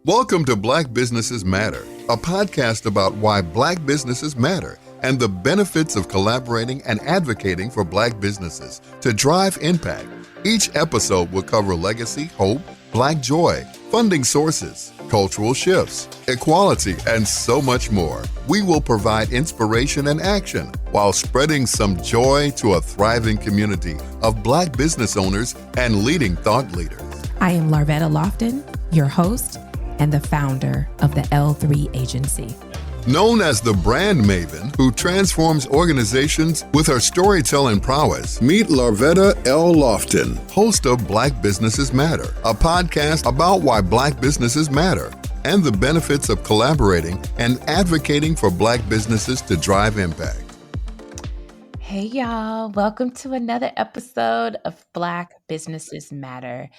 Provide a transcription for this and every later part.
Welcome to Black Businesses Matter, a podcast about why Black businesses matter and the benefits of collaborating and advocating for Black businesses to drive impact. Each episode will cover legacy, hope, Black joy, funding sources, cultural shifts, equality, and so much more. We will provide inspiration and action while spreading some joy to a thriving community of Black business owners and leading thought leaders. I am Larvetta Lofton, your host and the founder of the L3 Agency. Known as the brand maven who transforms organizations with her storytelling prowess, meet Larvetta L. Lofton, host of Black Businesses Matter, a podcast about why Black businesses matter and the benefits of collaborating and advocating for Black businesses to drive impact. Hey y'all, welcome to another episode of Black Businesses Matter.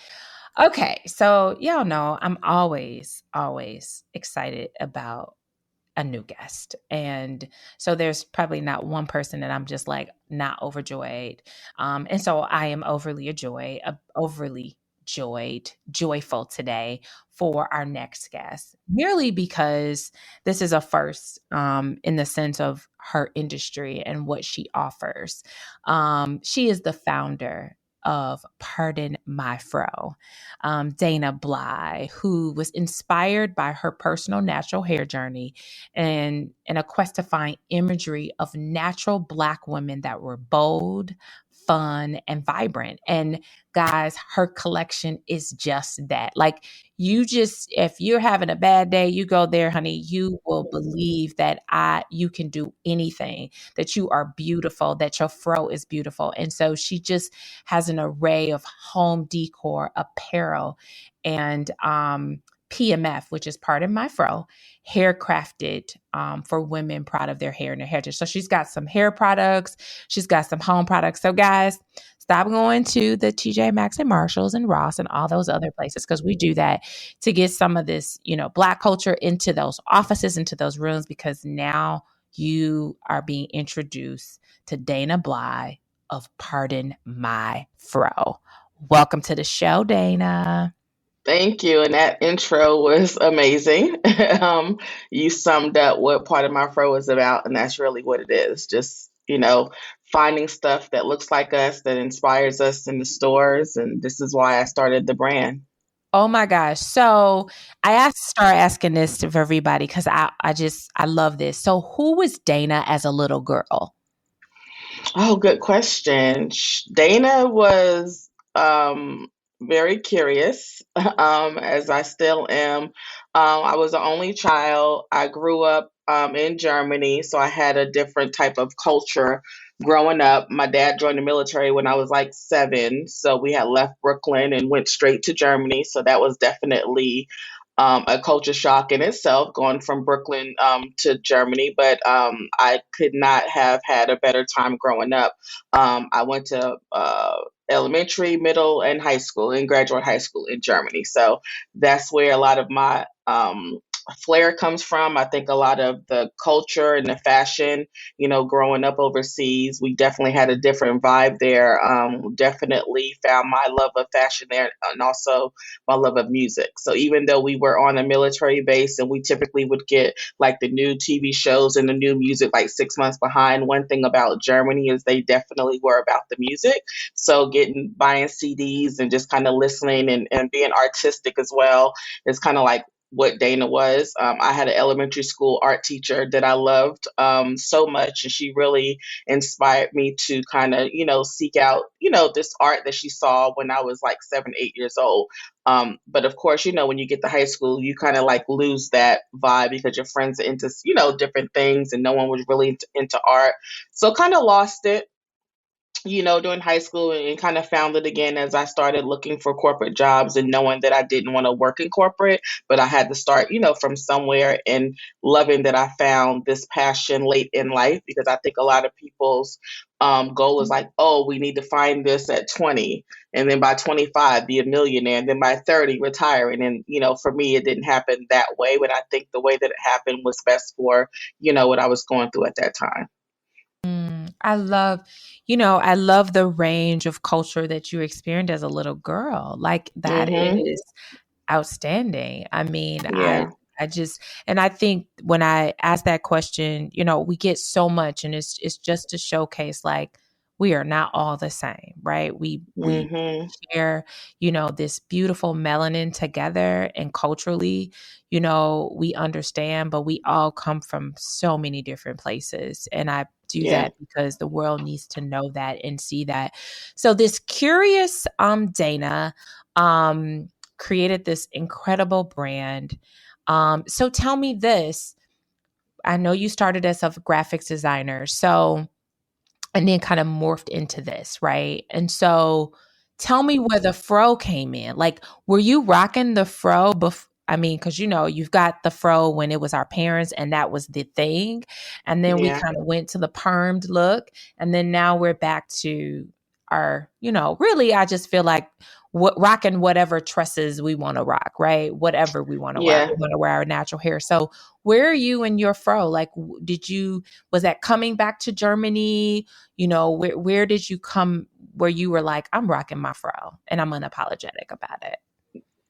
Okay, so y'all know I'm always excited about a new guest. And so there's probably not one person that I'm just like not overjoyed. And so I am joyful today for our next guest, merely because this is a first in the sense of her industry and what she offers. She is the founder of Pardon My Fro, Dana Bly, who was inspired by her personal natural hair journey and a quest to find imagery of natural Black women that were bold, fun, and vibrant. And guys, her collection is just that. Like, if you're having a bad day, you go there, honey, you will believe that you can do anything, that you are beautiful, that your fro is beautiful. And so she just has an array of home decor, apparel, and PMF, which is Pardon My Fro, hair crafted for women proud of their hair and their heritage. So she's got some hair products. She's got some home products. So guys, stop going to the TJ Maxx and Marshalls and Ross and all those other places, because we do that to get some of this, Black culture into those offices, into those rooms, because now you are being introduced to Dana Bly of Pardon My Fro. Welcome to the show, Dana. Thank you. And that intro was amazing. You summed up what Pardon My Fro is about, and that's really what it is. Just, finding stuff that looks like us, that inspires us in the stores. And this is why I started the brand. Oh my gosh. So I have to start asking this to everybody, because I love this. So who was Dana as a little girl? Oh, good question. Dana was very curious, as I still am. I was the only child. I grew up in Germany, so I had a different type of culture growing up. My dad joined the military when I was like 7, so we had left Brooklyn and went straight to Germany. So that was definitely a culture shock in itself, going from Brooklyn to Germany. But I could not have had a better time growing up. I went to elementary, middle, and high school, and graduate high school in Germany. So that's where a lot of my flair comes from. I think a lot of the culture and the fashion, growing up overseas, we definitely had a different vibe there. Definitely found my love of fashion there, and also my love of music. So even though we were on a military base and we typically would get like the new TV shows and the new music like 6 months behind, one thing about Germany is they definitely were about the music. So buying CDs and just kind of listening and being artistic as well is kind of like what Dana was. I had an elementary school art teacher that I loved so much, and she really inspired me to kind of, seek out, this art that she saw when I was like 7, 8 years old. But of course, when you get to high school, you kind of like lose that vibe because your friends are into, different things, and no one was really into art. So kind of lost it, during high school, and kind of found it again as I started looking for corporate jobs and knowing that I didn't want to work in corporate, but I had to start, from somewhere, and loving that I found this passion late in life, because I think a lot of people's goal is like, oh, we need to find this at 20, and then by 25, be a millionaire, and then by 30, retire. And for me, it didn't happen that way, but I think the way that it happened was best for, what I was going through at that time. I love the range of culture that you experienced as a little girl. Like that is outstanding. I mean, Yeah. I just, and I think when I ask that question, you know, we get so much, and it's just to showcase like we are not all the same, right? We Mhm. share, you know, this beautiful melanin together, and culturally, you know, we understand, but we all come from so many different places. And I do Yeah. that because the world needs to know that and see that. So this curious Dana um created this incredible brand. So tell me this. I know you started as a graphics designer. So and then kind of morphed into this, right? And so tell me where the fro came in. Like, were you rocking the fro I mean, because you know, you've got the fro when it was our parents and that was the thing. And then we Yeah. kind of went to the permed look. And then now we're back to our, you know, really, I just feel like rocking whatever tresses we want to rock, right? Whatever we want to rock. Yeah. We want to wear our natural hair. So where are you in your fro? Like, was that coming back to Germany? You know, where did you come where you were like, I'm rocking my fro and I'm unapologetic about it?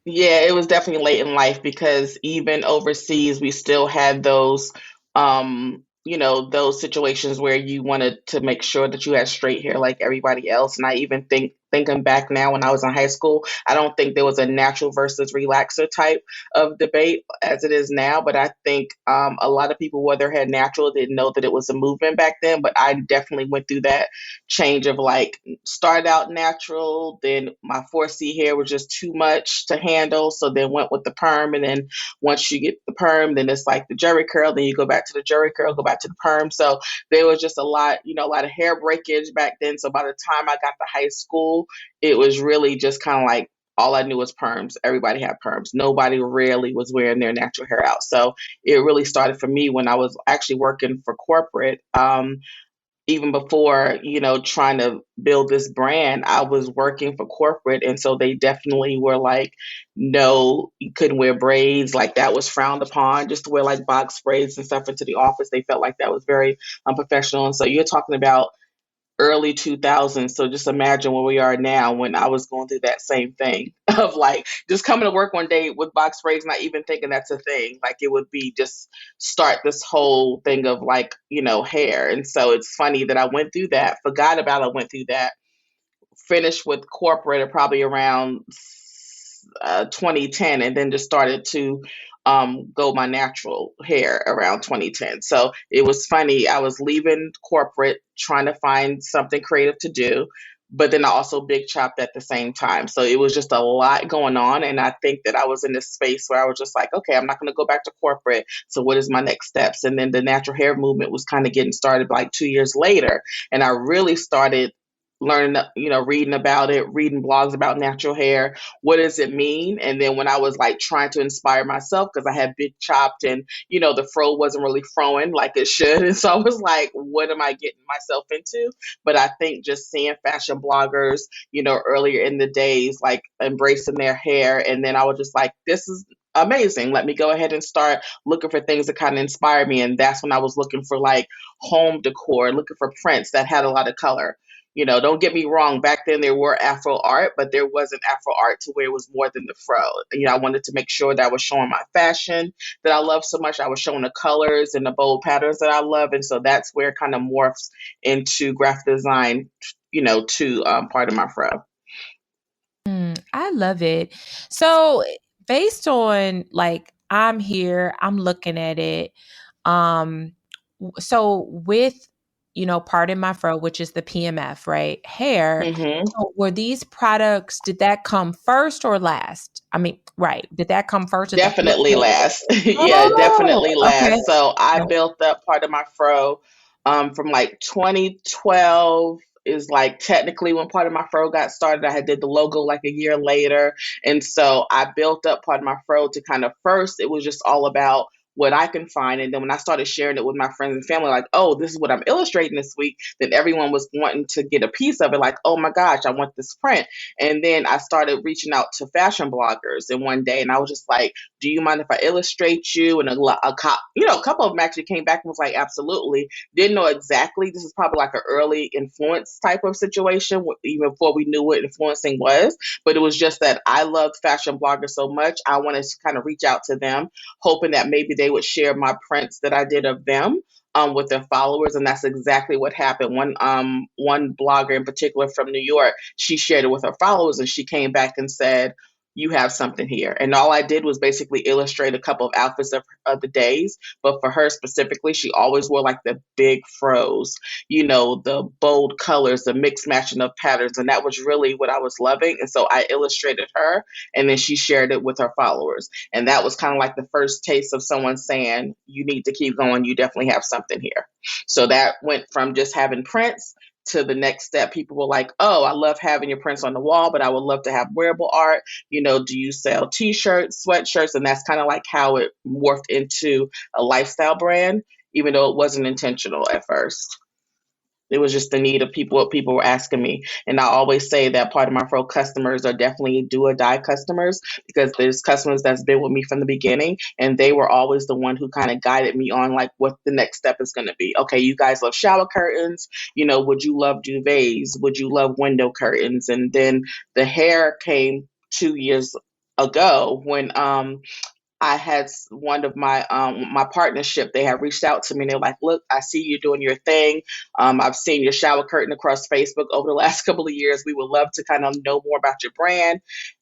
Yeah, it was definitely late in life because even overseas, we still had those, those situations where you wanted to make sure that you had straight hair like everybody else. And I even thinking back now when I was in high school, I don't think there was a natural versus relaxer type of debate as it is now. But I think a lot of people, whether had natural, didn't know that it was a movement back then. But I definitely went through that change of like started out natural, then my 4C hair was just too much to handle, so then went with the perm, and then once you get the perm, then it's like the jerry curl, then you go back to the jerry curl, go back to the perm. So there was just a lot, a lot of hair breakage back then. So by the time I got to high school, it was really just kind of like all I knew was perms. Everybody had perms. Nobody really was wearing their natural hair out. So it really started for me when I was actually working for corporate. Even before, trying to build this brand, I was working for corporate. And so they definitely were like, no, you couldn't wear braids. Like that was frowned upon, just to wear like box braids and stuff into the office. They felt like that was very unprofessional. And so you're talking about early 2000s. So just imagine where we are now when I was going through that same thing of like just coming to work one day with box braids, not even thinking that's a thing. Like it would be just start this whole thing of like, hair. And so it's funny that I went through that, forgot about I went through that, finished with corporate at probably around 2010, and then just started to go my natural hair around 2010. So it was funny. I was leaving corporate, trying to find something creative to do, but then I also big chopped at the same time. So it was just a lot going on. And I think that I was in this space where I was just like, okay, I'm not going to go back to corporate. So what is my next steps? And then the natural hair movement was kind of getting started like 2 years later. And I really started learning, reading about it, reading blogs about natural hair. What does it mean? And then when I was like trying to inspire myself, because I had big chopped and, the fro wasn't really froing like it should. And so I was like, what am I getting myself into? But I think just seeing fashion bloggers, earlier in the days, like embracing their hair. And then I was just like, this is amazing. Let me go ahead and start looking for things that kind of inspire me. And that's when I was looking for like home decor, looking for prints that had a lot of color. Don't get me wrong. Back then there were Afro art, but there wasn't Afro art to where it was more than the fro. I wanted to make sure that I was showing my fashion that I love so much. I was showing the colors and the bold patterns that I love. And so that's where it kind of morphs into graphic design, to Pardon My Fro. I love it. So based on like I'm here, I'm looking at it. Um so with Pardon My Fro, which is the PMF, right? Hair. Hmm. So were these products, did that come first or last? I mean, right. Did that come first? Did the hair Definitely come? last. Yeah, Oh, definitely okay. last. So I built up Pardon My Fro from like 2012 is like technically when Pardon My Fro got started. I had did the logo like a year later. And so I built up Pardon My Fro to kind of first, it was just all about what I can find. And then when I started sharing it with my friends and family, like, oh, this is what I'm illustrating this week, then everyone was wanting to get a piece of it. Like, oh my gosh, I want this print. And then I started reaching out to fashion bloggers. And one day, and I was just like, do you mind if I illustrate you? And a couple of them actually came back and was like, absolutely. Didn't know exactly. This is probably like an early influence type of situation, even before we knew what influencing was. But it was just that I loved fashion bloggers so much. I wanted to kind of reach out to them, hoping that maybe they would share my prints that I did of them. With their followers, and that's exactly what happened. One blogger in particular from New York, she shared it with her followers, and she came back and said, you have something here. And all I did was basically illustrate a couple of outfits of the days. But for her specifically, she always wore like the big fros, the bold colors, the mixed matching of patterns. And that was really what I was loving. And so I illustrated her, and then she shared it with her followers. And that was kind of like the first taste of someone saying, you need to keep going. You definitely have something here. So that went from just having prints to the next step. People were like, oh, I love having your prints on the wall, but I would love to have wearable art. Do you sell t-shirts, sweatshirts? And that's kind of like how it morphed into a lifestyle brand, even though it wasn't intentional at first. It was just the need of people, what people were asking me. And I always say that Pardon My Fro customers are definitely do or die customers, because there's customers that's been with me from the beginning, and they were always the one who kind of guided me on like what the next step is going to be. Okay, you guys love shower curtains. Would you love duvets? Would you love window curtains? And then the hair came 2 years ago when I had one of my partnership. They had reached out to me and they're like, "Look, I see you doing your thing. I've seen your shower curtain across Facebook over the last couple of years. We would love to kind of know more about your brand."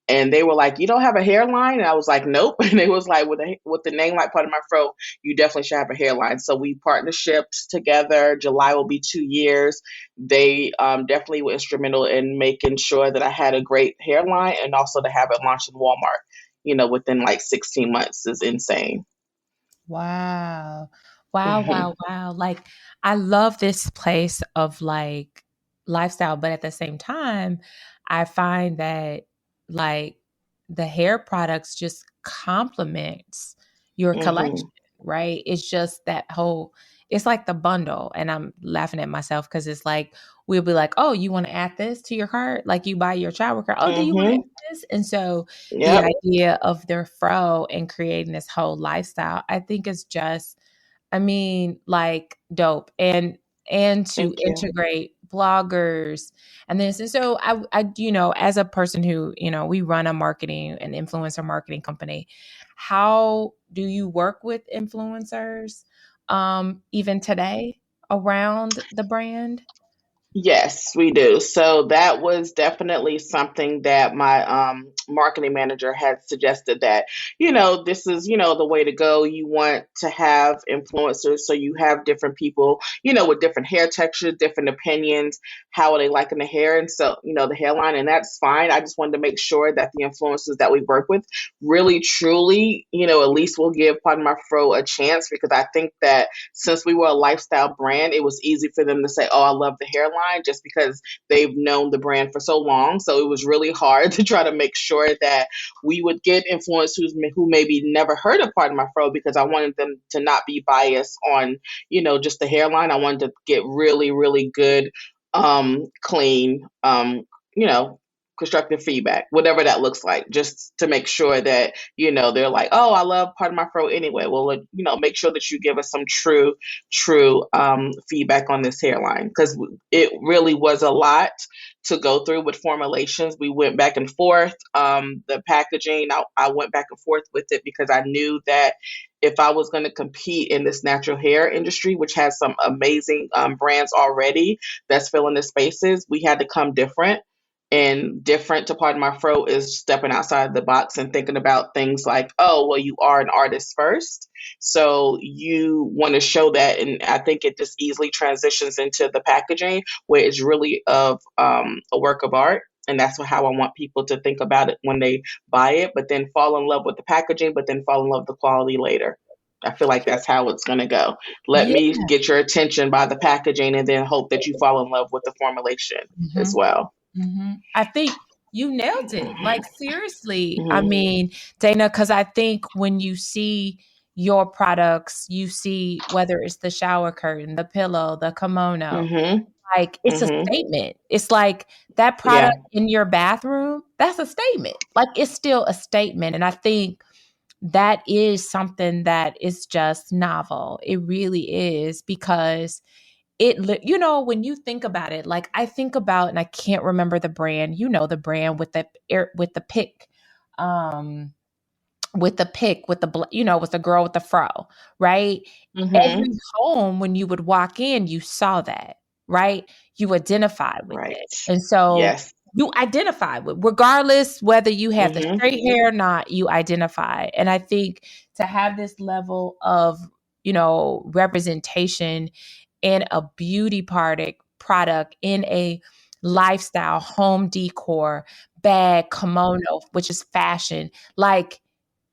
And they were like, "You don't have a hairline?" And I was like, "Nope." And they was like, "With the name like Pardon My Fro, you definitely should have a hairline." So we partnerships together. July will be 2 years. They definitely were instrumental in making sure that I had a great hairline, and also to have it launched in Walmart, within like 16 months is insane. Wow. Wow, Hmm. wow, wow. Like, I love this place of like lifestyle, but at the same time, I find that like the hair products just complements your collection, Hmm. right? It's just that whole, it's like the bundle. And I'm laughing at myself because it's like, we'll be like, oh, you want to add this to your cart? Like you buy your shower cart. Oh, do you want to Hmm. add this? And so the Yep. idea of their fro and creating this whole lifestyle, I think is just, I mean, like dope. And to Thank you. integrate bloggers and this. And so as a person who, we run a marketing and influencer marketing company, how do you work with influencers even today around the brand? Yes, we do. So that was definitely something that my marketing manager had suggested, that, this is, the way to go. You want to have influencers, so you have different people, with different hair textures, different opinions, how are they liking the hair, and so, the hairline, and that's fine. I just wanted to make sure that the influencers that we work with really, truly, at least will give Pardon My Fro a chance, because I think that since we were a lifestyle brand, it was easy for them to say, oh, I love the hairline, just because they've known the brand for so long. So it was really hard to try to make sure that we would get influencers who maybe never heard of Pardon My Fro, because I wanted them to not be biased on, just the hairline. I wanted to get really, really good, clean, you know, constructive feedback, whatever that looks like, just to make sure that, they're like, oh, I love Pardon My Fro anyway. Well, make sure that you give us some true feedback on this hairline, because it really was a lot to go through with formulations. We went back and forth. The packaging, I went back and forth with it, because I knew that if I was going to compete in this natural hair industry, which has some amazing brands already that's filling the spaces, we had to come different. And different to Pardon My Fro is stepping outside the box and thinking about things like, oh, well, you are an artist first. So you want to show that. And I think it just easily transitions into the packaging, where it's really of a work of art. And that's how I want people to think about it when they buy it, but then fall in love with the packaging, but then fall in love with the quality later. I feel like that's how it's going to go. Let Yeah. me get your attention by the packaging, and then hope that you fall in love with the formulation as Mhm. well. I think you nailed it. Like seriously. I Hmm. mean, Dana, because I think when you see, your products, you see whether it's the shower curtain, the pillow, the kimono, Mhm. like it's a Mhm. statement. It's like that Yeah. product in your bathroom, that's a statement. Like it's still a statement. And I think that is something that is just novel. It really is because when you think about it, like I think about, and I can't remember the brand, the brand with with the pick, um, with with the girl with the fro, right? Mhm. Every home, when you would walk in, you saw that, right? You identified with Right. it. And so Yes. you identify with, regardless whether you have the Mhm. straight hair or not, you identify. And I think to have this level of, representation in a beauty product in a lifestyle, home decor, bag, kimono, which is fashion, like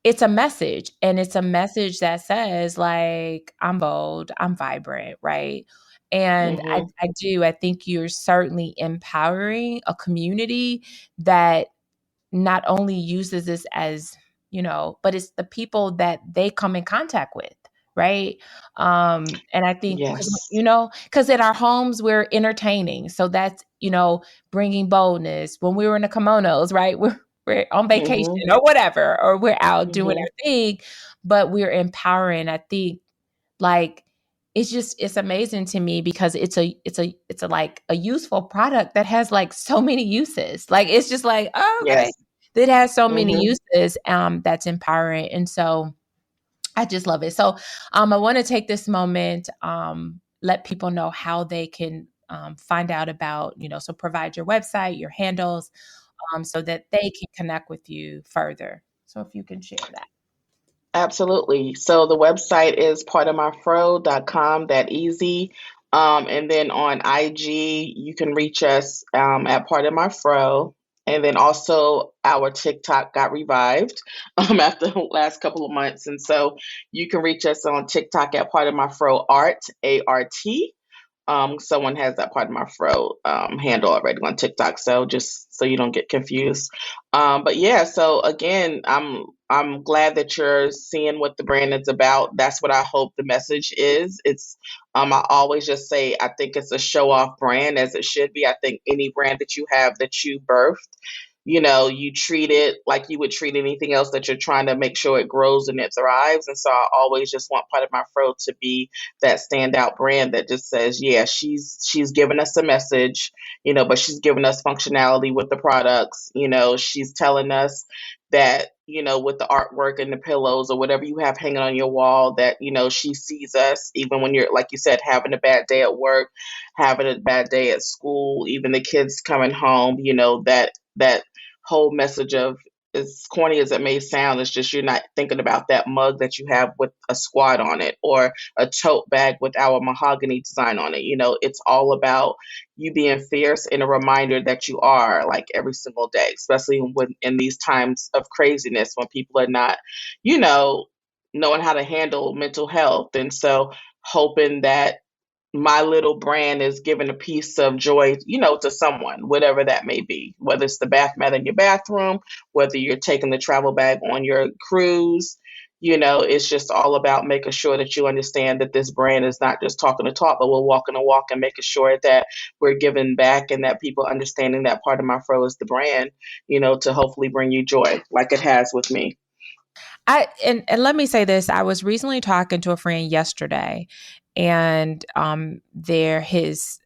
it's a message, and it's a message that says like I'm bold, I'm vibrant, right? And Mhm. I think you're certainly empowering a community that not only uses this as, but it's the people that they come in contact with, right? And I think Yes. because in our homes we're entertaining, so that's bringing boldness. When we were in the kimonos, right? We're on vacation Mhm. or whatever, or we're out doing Mhm. our thing, but we're empowering. I think like it's amazing to me because it's a like a useful product that has like so many uses. Like it's just like, oh, okay. Yes. It has so many Mhm. uses that's empowering. And so I just love it. So I want to take this moment, let people know how they can find out about, so provide your website, your handles, so that they can connect with you further. So if you can share that. Absolutely. So the website is pardonmyfro.com, that easy. And then on IG, you can reach us at Pardon My Fro. And then also our TikTok got revived after the last couple of months. And so you can reach us on TikTok at Pardon My Fro Art, ART. Someone has that Pardon My Fro handle already on TikTok, so just so you don't get confused. But yeah, so again, I'm glad that you're seeing what the brand is about. That's what I hope the message is. I always just say I think it's a show off brand, as it should be. I think any brand that you have that you birthed, you treat it like you would treat anything else that you're trying to make sure it grows and it thrives. And so I always just want Part of My Fro to be that standout brand that just says, yeah, she's given us a message, but she's given us functionality with the products. She's telling us that, with the artwork and the pillows or whatever you have hanging on your wall, that, she sees us even when you're, like you said, having a bad day at work, having a bad day at school, even the kids coming home, that whole message of, as corny as it may sound, it's just you're not thinking about that mug that you have with a squad on it, or a tote bag with our mahogany design on it. It's all about you being fierce and a reminder that you are, like, every single day, especially when in these times of craziness when people are not, you know, knowing how to handle mental health. And so hoping that my little brand is giving a piece of joy, to someone, whatever that may be, whether it's the bath mat in your bathroom, whether you're taking the travel bag on your cruise. It's just all about making sure that you understand that this brand is not just talking the talk, but we're walking the walk, and making sure that we're giving back, and that people understanding that Part of My Fro is the brand, to hopefully bring you joy like it has with me. And let me say this. I was recently talking to a friend yesterday, and his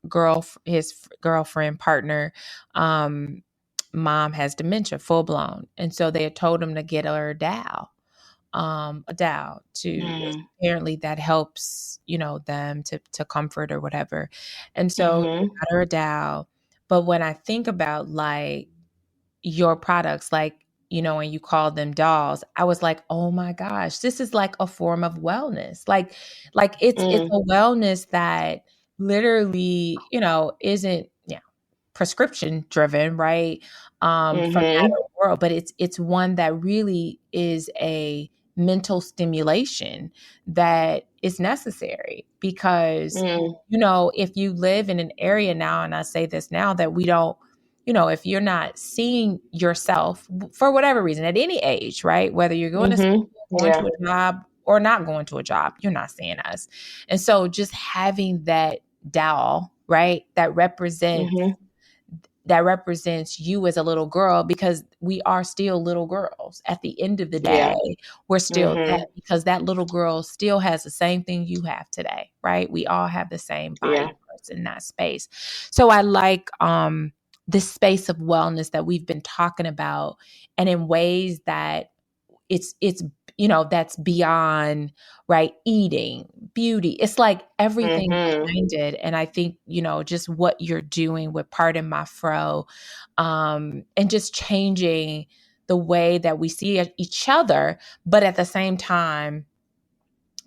girlfriend partner, um mom has dementia, full blown. And so they had told him to get her a Dow to, Mm. apparently that helps, them to comfort or whatever. And so they Mhm. got her a Dow. But when I think about like your products, like, and you call them dolls, I was like, oh my gosh, this is like a form of wellness. Like it's Mm. a wellness that literally, isn't, prescription driven, right? From the Mhm. outer world, but it's one that really is a mental stimulation that is necessary because, Mm. if you live in an area now, and I say this now, that we don't, if you're not seeing yourself for whatever reason at any age, right? Whether you're going to school, Mhm. going Yeah. to a job or not going to a job, you're not seeing us. And so just having that doll, right, Mhm. that represents you as a little girl, because we are still little girls. At the end of the day, Yeah. we're still that, Mhm. because that little girl still has the same thing you have today, right? We all have the same body Yeah. parts in that space. So I like this space of wellness that we've been talking about, and in ways that it's that's beyond, right, eating, beauty. It's like everything Mhm. behind it. And I think just what you're doing with Pardon My Fro, and just changing the way that we see each other, but at the same time,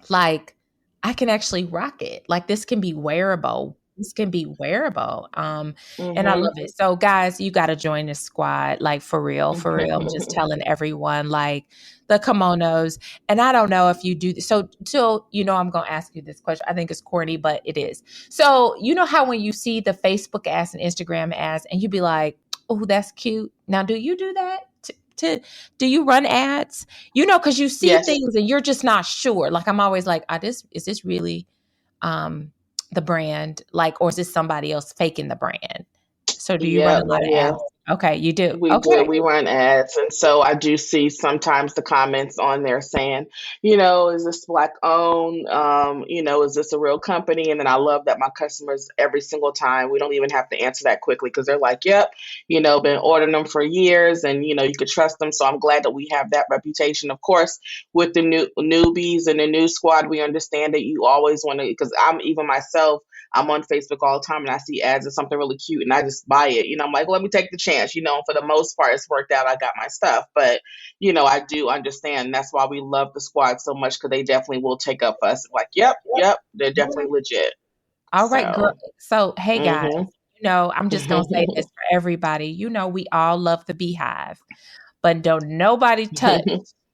like, I can actually rock it. Like, this can be wearable. This can be wearable. And I Mhm. love it. So guys, you got to join this squad. Like, for real, for real. I'm just telling everyone, like, the kimonos. And I don't know if you do this. So, I'm going to ask you this question. I think it's corny, but it is. So, you know how when you see the Facebook ads and Instagram ads and you be like, oh, that's cute. Now, do you do that? Do you run ads? Because you see Yes. things and you're just not sure. Like, I'm always like, is this really the brand? Like, or is this somebody else faking the brand? So do you run Yep. a lot of Yeah. ads? Okay, you do. We do. Okay. We run ads, and so I do see sometimes the comments on there saying, is this black owned? Is this a real company? And then I love that my customers every single time, we don't even have to answer that quickly because they're like, "Yep, been ordering them for years, and you could trust them." So I'm glad that we have that reputation. Of course, with the newbies and the new squad, we understand that you always want to, because I'm even myself. I'm on Facebook all the time and I see ads of something really cute and I just buy it. I'm like, let me take the chance. For the most part, it's worked out. I got my stuff. But, I do understand. That's why we love the squad so much, because they definitely will take up for us. Like, yep, yep, they're definitely legit. All right, girl. So, So, hey, guys, hmm I'm just going to say this for everybody. We all love the Beehive, but don't nobody touch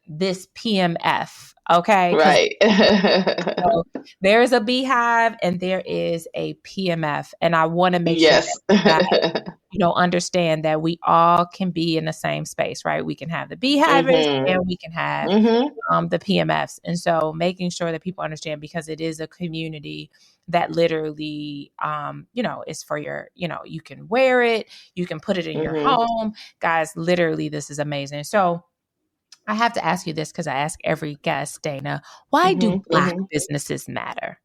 this PMF, okay? Because right. there is a Beehive and there is a PMF, and I want to make sure Yes. that you guys, understand that we all can be in the same space, right? We can have the Beehivers hmm and we can have hmm the PMFs, and so making sure that people understand, because it is a community that literally, is for your, you can wear it, you can put it in your hmm home, guys. Literally, this is amazing. So I have to ask you this, because I ask every guest, Dana, why do hmm Black hmm businesses matter?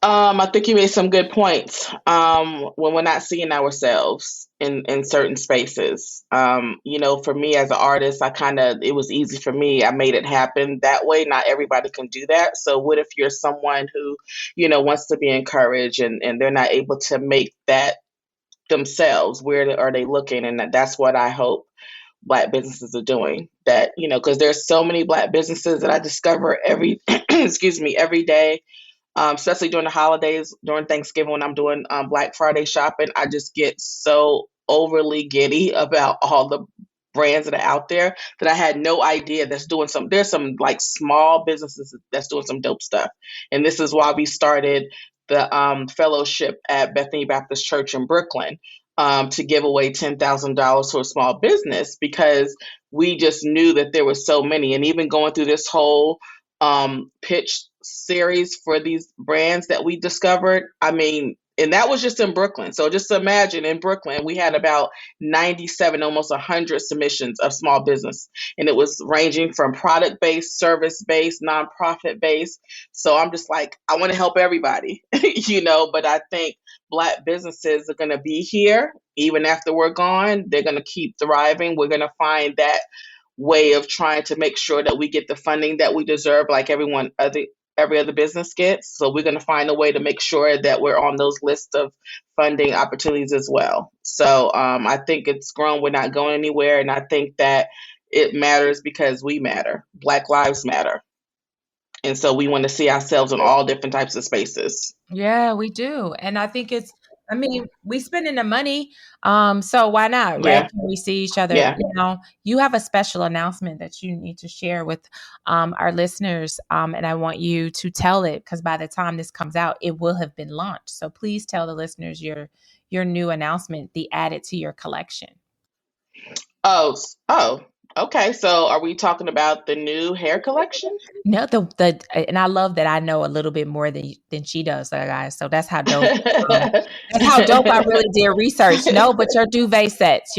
I think you made some good points. When we're not seeing ourselves in certain spaces, for me as an artist, it was easy for me. I made it happen that way. Not everybody can do that. So what if you're someone who, wants to be encouraged and they're not able to make that themselves? Where are they looking? And that's what I hope Black businesses are doing. That, because there's so many Black businesses that I discover every, excuse me, every day, especially during the holidays, during Thanksgiving when I'm doing Black Friday shopping. I just get so overly giddy about all the brands that are out there that I had no idea that's doing some. There's some like small businesses that's doing some dope stuff, and this is why we started the fellowship at Bethany Baptist Church in Brooklyn, to give away $10,000 to a small business, because we just knew that there were so many, and even going through this whole pitch series for these brands that we discovered. I mean, and that was just in Brooklyn. So just imagine, in Brooklyn, we had about 97, almost 100 submissions of small business. And it was ranging from product based, service based, nonprofit based. So I'm just like, I want to help everybody, but I think Black businesses are going to be here even after we're gone. They're going to keep thriving. We're going to find that way of trying to make sure that we get the funding that we deserve, like every other business gets. So we're going to find a way to make sure that we're on those lists of funding opportunities as well. So I think it's grown. We're not going anywhere, and I think that it matters because we matter. Black lives matter, and so we want to see ourselves in all different types of spaces. Yeah, we do. And I think we spending the money. So why not, right? Yeah, Can we see each other? yeah. You have a special announcement that you need to share with our listeners. And I want you to tell it, because by the time this comes out, it will have been launched. So please tell the listeners your new announcement, the added to your collection. Oh, oh. Okay, so are we talking about the new hair collection? No, and I love that I know a little bit more than she does, guys. So that's how dope. Um, that's how dope I really did research. No, but your duvet sets.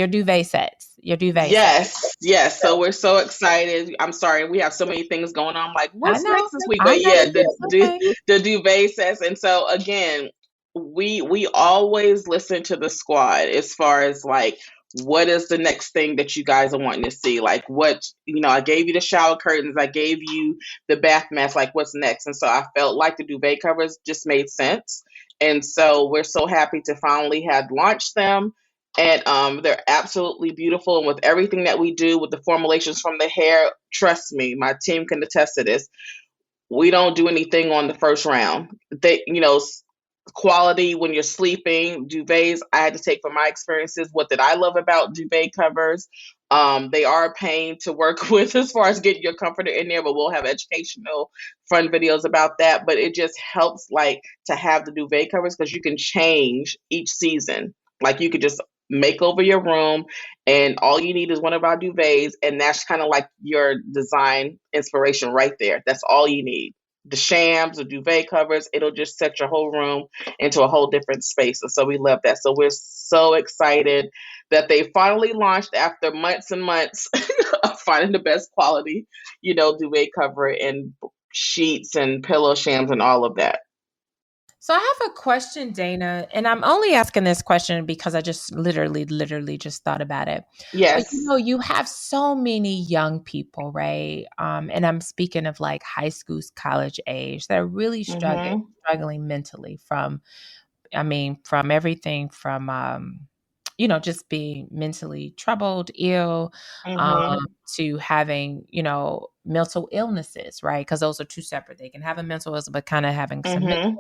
Yes, yes. So we're so excited. I'm sorry, we have so many things going on. Like, I what's know, next this week? I But know, yeah, it's okay. the duvet sets. And so again, we always listen to the squad as far as like what is the next thing that you guys are wanting to see. Like what I gave you the shower curtains, I gave you the bath mats. Like what's next? And so I felt like the duvet covers just made sense. And so we're so happy to finally have launched them, and they're absolutely beautiful. And with everything that we do with the formulations from the hair, trust me, my team can attest to this. We don't do anything on the first round. Quality when you're sleeping, duvets. I had to take from my experiences. What did I love about duvet covers? They are a pain to work with as far as getting your comforter in there, but we'll have educational fun videos about that. But it just helps like to have the duvet covers because you can change each season. Like you could just make over your room, and all you need is one of our duvets, and that's kind of like your design inspiration right there. That's all you need. The shams, the duvet covers, it'll just set your whole room into a whole different space. And so we love that. So we're so excited that they finally launched after months and months of finding the best quality, duvet cover and sheets and pillow shams and all of that. So I have a question, Dana, and I'm only asking this question because I just literally just thought about it. But Yes. you have so many young people, right? And I'm speaking of like high school, college age that are really Mhm. struggling mentally from everything from just being mentally troubled, ill, um, Mhm. to having, mental illnesses, right? Because those are two separate. They can have a mental illness, but kind of having some mental. Mhm.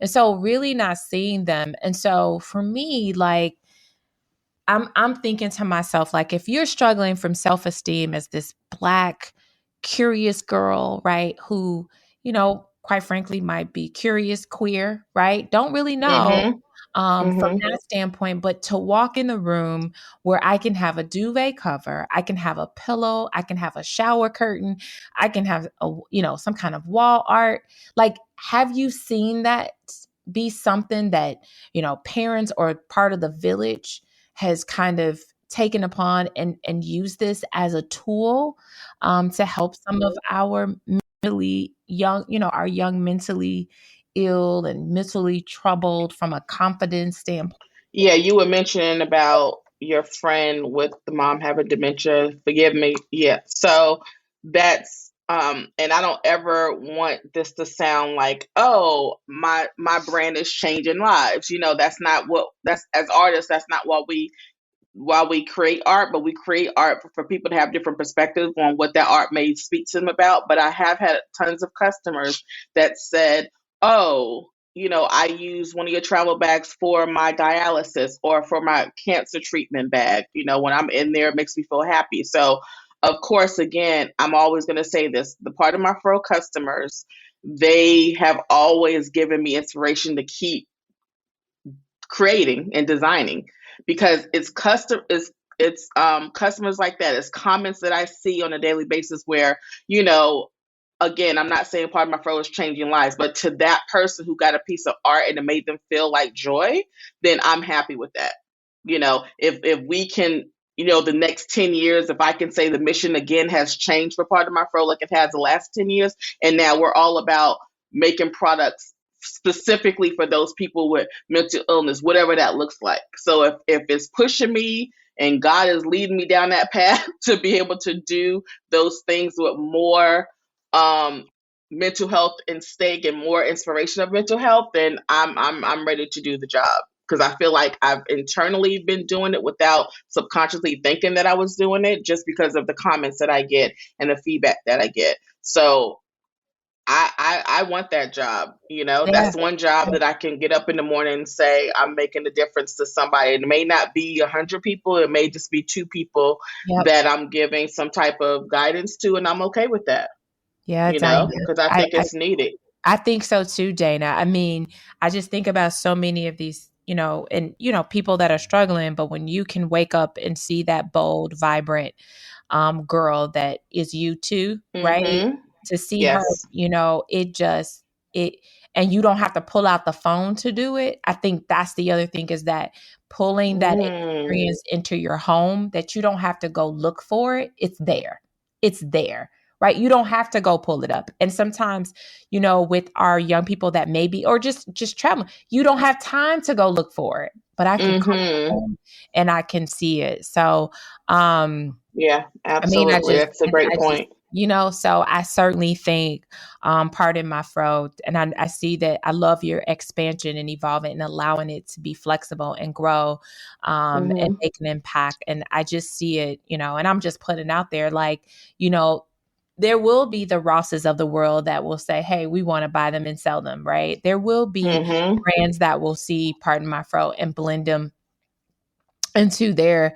And so really not seeing them. And so for me, like I'm thinking to myself, like, if you're struggling from self-esteem as this Black, curious girl, right, who, quite frankly, might be curious, queer, right? Don't really know Mhm. from Mhm. that standpoint, but to walk in the room where I can have a duvet cover, I can have a pillow, I can have a shower curtain, I can have some kind of wall art. Like, have you seen that be something that, parents or part of the village has kind of taken upon and used this as a tool to help some of our mentally young, our young mentally ill and mentally troubled from a confidence standpoint? Yeah, you were mentioning about your friend with the mom having dementia. Forgive me. Yeah. So that's and I don't ever want this to sound like, oh, my brand is changing lives. That's not what that's as artists, that's not what we while we create art, but we create art for people to have different perspectives on what that art may speak to them about. But I have had tons of customers that said, oh, I use one of your travel bags for my dialysis or for my cancer treatment bag. When I'm in there, it makes me feel happy. So, of course, again, I'm always going to say this: the Pardon My Fro customers, they have always given me inspiration to keep creating and designing, because it's customers like that. It's comments that I see on a daily basis where, you know again, I'm not saying Part of My Fro is changing lives, but to that person who got a piece of art and it made them feel like joy, then I'm happy with that. If we can, the next 10 years, if I can say the mission again has changed for Part of My Fro like it has the last 10 years, and now we're all about making products specifically for those people with mental illness, whatever that looks like. So if it's pushing me and God is leading me down that path to be able to do those things with more um, mental health and stake and more inspiration of mental health, then I'm ready to do the job. Because I feel like I've internally been doing it without subconsciously thinking that I was doing it, just because of the comments that I get and the feedback that I get. So I want that job. Yeah. That's one job that I can get up in the morning and say I'm making a difference to somebody. It may not be 100 people. It may just be 2 people Yep. that I'm giving some type of guidance to, and I'm okay with that. Yeah, Dana. Because I think it's needed. I think so too, Dana. I mean, I just think about so many of these, and people that are struggling, but when you can wake up and see that bold, vibrant, girl that is you too, right? Mhm. To see her, Yes. it, and you don't have to pull out the phone to do it. I think that's the other thing, is that pulling that Mm. experience into your home, that you don't have to go look for it. It's there. It's there, right? You don't have to go pull it up. And sometimes, with our young people that maybe, or just traveling, you don't have time to go look for it, but I can come Mhm. home and I can see it. So, Yeah, I mean, absolutely. That's a great I just, point. so I certainly think, Pardon My Fro, and I see that. I love your expansion and evolving and allowing it to be flexible and grow, and Mhm. make an impact. And I just see it, and I'm just putting out there, like, you know, there will be the Rosses of the world that will say, hey, we want to buy them and sell them, right? There will be Mhm. brands that will see Pardon My Fro and blend them into their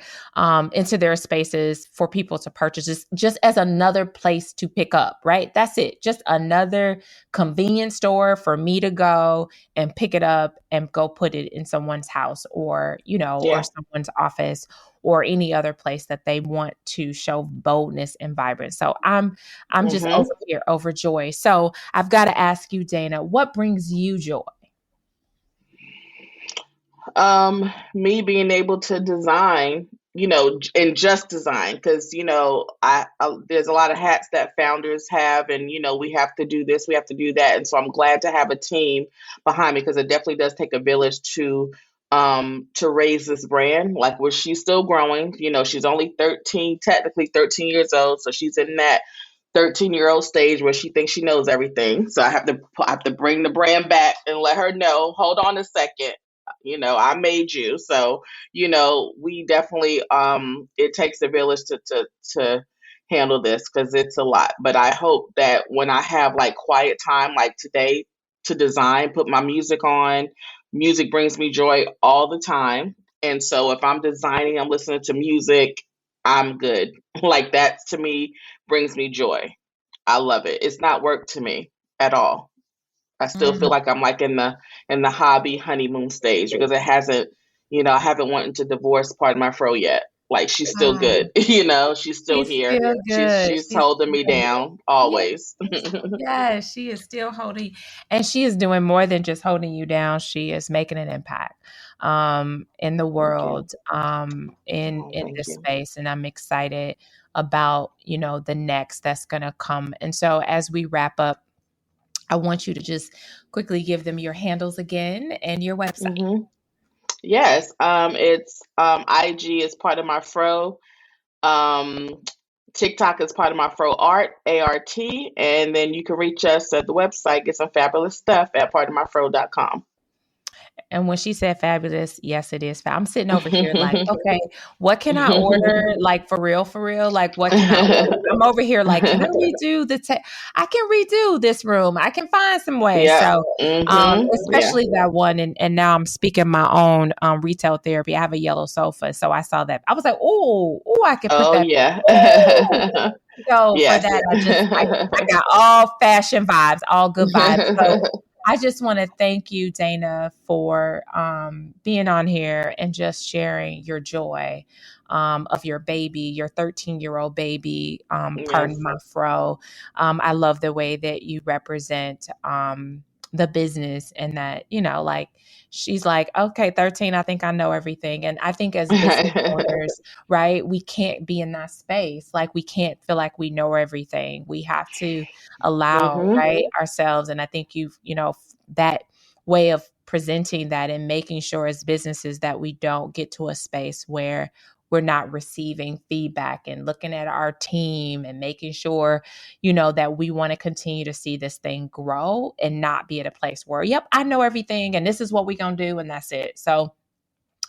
spaces for people to purchase, just as another place to pick up, right? That's it, just another convenience store for me to go and pick it up and go put it in someone's house, or or Yeah. someone's office, or any other place that they want to show boldness and vibrance. So I'm just over Mhm. here overjoyed. So I've got to ask you, Dana, what brings you joy? Me being able to design, and just design, because I there's a lot of hats that founders have, and we have to do this, we have to do that, and so I'm glad to have a team behind me, because it definitely does take a village to raise this brand. Like, where she's still growing, she's only 13, technically 13 years old, so she's in that 13-year-old stage where she thinks she knows everything. So I have to bring the brand back and let her know, hold on a second, I made you. So, we definitely, it takes a village to handle this, because it's a lot. But I hope that when I have like quiet time like today to design, put my music on. Music brings me joy all the time. And so if I'm designing, I'm listening to music, I'm good. Like, that to me brings me joy. I love it. It's not work to me at all. I still feel like I'm like in the hobby honeymoon stage, because it hasn't, I haven't wanted to divorce Pardon My Fro yet. Like, she's still good, she's still She's here. still She's good. she's She's holding still me good. down Yes. always. Yes, she is still holding, and she is doing more than just holding you down. She is making an impact in the Thank you. world, Oh, in thank this you. space. And I'm excited about, the next that's gonna come. And so as we wrap up, I want you to just quickly give them your handles again and your website. Hmm. Yes. It's IG is Part of My Fro. Um, TikTok is Part of My Fro Art, ART, and then you can reach us at the website, get some fabulous stuff at pardonmyfro.com. And when she said fabulous, yes, it is. I'm sitting over here like, okay, what can I order? Like, for real, for real. Like, what can I order? I'm over here like, can I redo I can redo this room. I can find some ways. Yeah. So, Yeah. especially that one. And now I'm speaking my own retail therapy. I have a yellow sofa. So I saw that. I was like, oh, I could put Oh, that. yeah. Ooh. So for Yes. that, I got all fashion vibes, all good vibes. So I just want to thank you, Dana, for being on here and just sharing your joy of your baby, your 13-year-old baby, Pardon Yes. My Fro. I love the way that you represent the business, and that, like, she's like, okay, 13, I think I know everything. And I think as business owners, right, we can't be in that space. Like, we can't feel like we know everything. We have to allow, Hmm. right, ourselves. And I think that way of presenting that and making sure as businesses that we don't get to a space where we're not receiving feedback, and looking at our team and making sure, that we want to continue to see this thing grow and not be at a place where, yep, I know everything and this is what we're going to do and that's it. So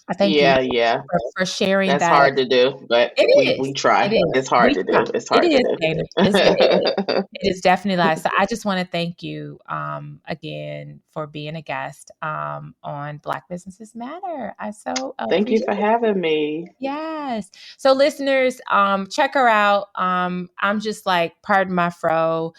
I thank you Yeah, yeah. for sharing That's that. hard to do, but It we is. It try. is. It's hard We to try. do. It's It hard to is, Dana. It is. do. It is definitely live. So I just want to thank you again for being a guest on Black Businesses Matter. I so Thank you appreciate for it. having me. Yes. So listeners, check her out. I'm just like, Pardon My Fro,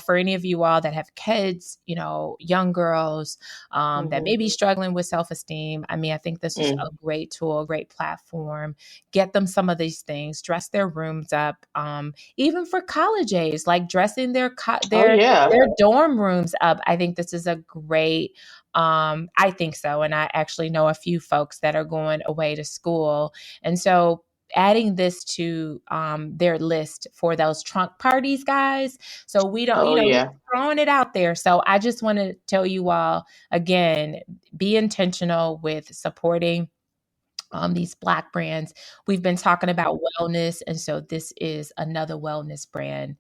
for any of you all that have kids, young girls, that may Hmm. be struggling with self-esteem. I mean, I think this is a great tool, a great platform. Get them some of these things, dress their rooms up, even for college age, like dressing Oh yeah. their dorm rooms up. I think this is a great, I think so. And I actually know a few folks that are going away to school. And so adding this to their list for those trunk parties, guys. So we don't, Oh yeah. throwing it out there. So I just want to tell you all again, be intentional with supporting these Black brands. We've been talking about wellness. And so this is another wellness brand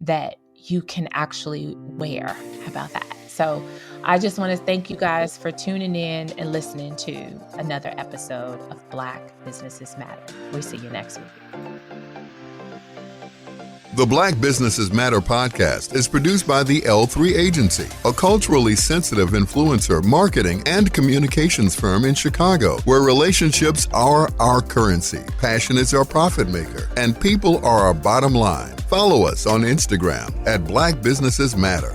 that you can actually wear. How about that? So I just want to thank you guys for tuning in and listening to another episode of Black Businesses Matter. We see you next week. The Black Businesses Matter podcast is produced by the L3 Agency, a culturally sensitive influencer, marketing, and communications firm in Chicago, where relationships are our currency, passion is our profit maker, and people are our bottom line. Follow us on Instagram at Black Businesses Matter.